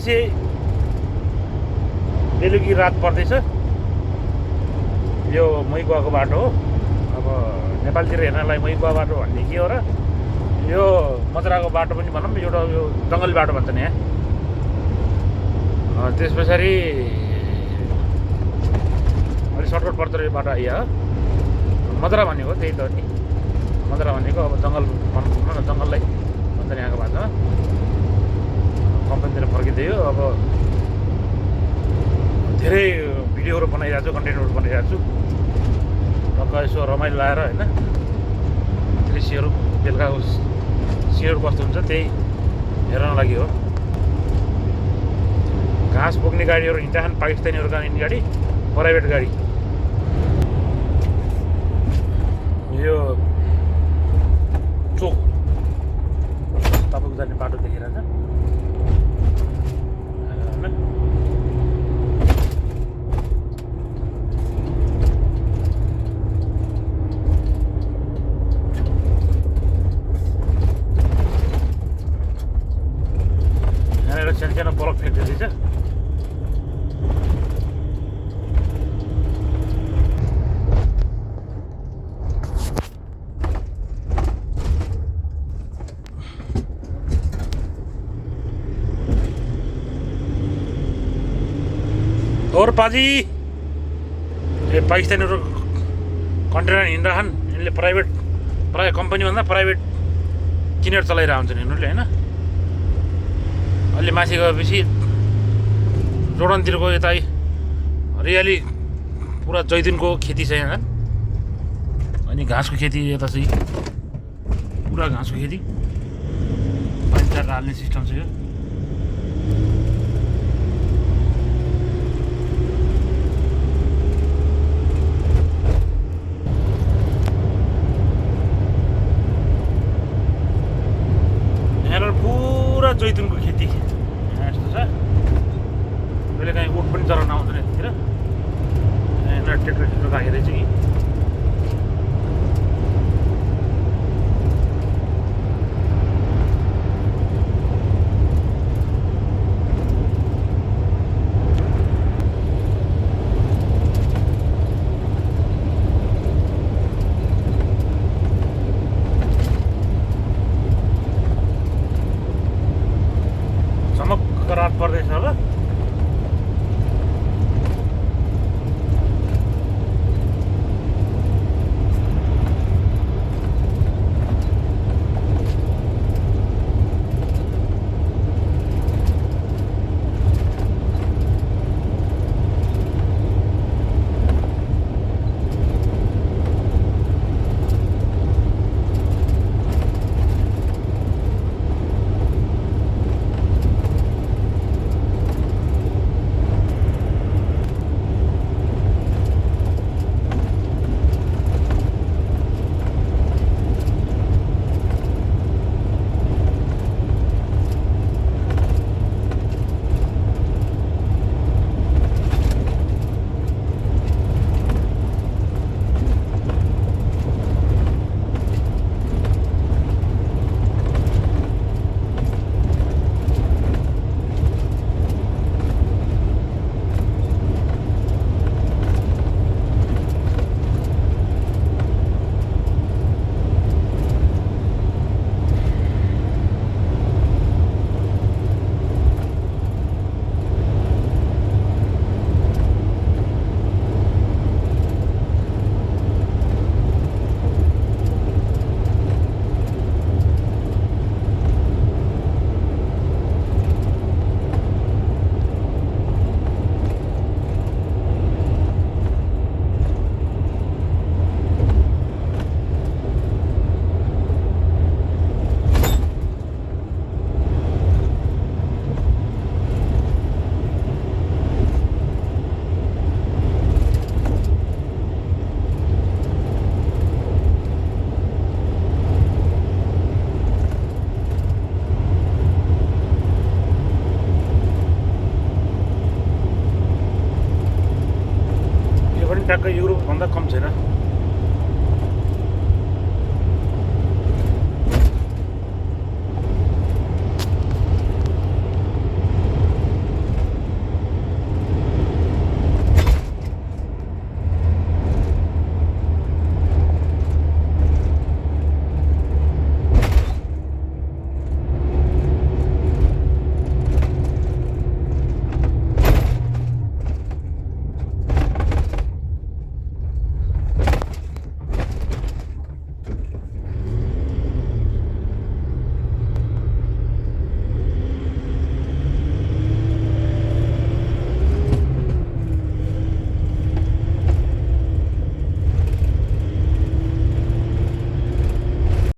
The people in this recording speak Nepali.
मान्छे बेलुकी रात पर्दैछ। यो मैगुवाको बाटो हो। अब नेपालतिर हेर्नलाई मैगुवा बाटो भन्ने के हो र, यो मद्राको बाटो पनि भनौँ, एउटा यो जङ्गली बाटो भन्छ नि यहाँ। त्यस पछाडि अलिक सर्टकट पर्छ यो बाटो आइया मद्रा भनेको त्यही त हो नि। मद्रा भनेको अब जङ्गल भनौँ न, जङ्गललाई भन्छ नि यहाँको भाषामा। कम्पनीतिर फर्किँदै हो। अब धेरै भिडियोहरू बनाइरहेको छु, कन्टेन्टहरू बनाइरहेको छु। टक्क यसो रमाइलो लाएर होइन, दृश्यहरू बेलुकाको सिनहरू कस्तो हुन्छ त्यही हेर्न लागि हो। घाँस बोक्ने गाडीहरू हिँड्छन्, पाकिस्तानीहरूका हिँड्ने गाडी, प्राइभेट गाडी। यो चोक तपाईँको जाने बाटो देखिरहेछ होइन। यहाँनिर सानो सानो ब्लक फ्याक्ट्री छ। और पाजी ये पाकिस्तानीहरू कन्टेनर हिँडिरहन्, यिनले प्राय कम्पनीभन्दा प्राइभेट किनेर चलाइरहेको हुन्छन् यिनीहरूले होइन। अलि माथि गएपछि जोडनतिरको यता हरियाली पुरा जैतुनको खेती छ यहाँ। अनि घाँसको खेती यता चाहिँ पुरा घाँसको खेती, पानी चार हाल्ने सिस्टम छ यो। यहाँ पुरा जैतुनको खेती।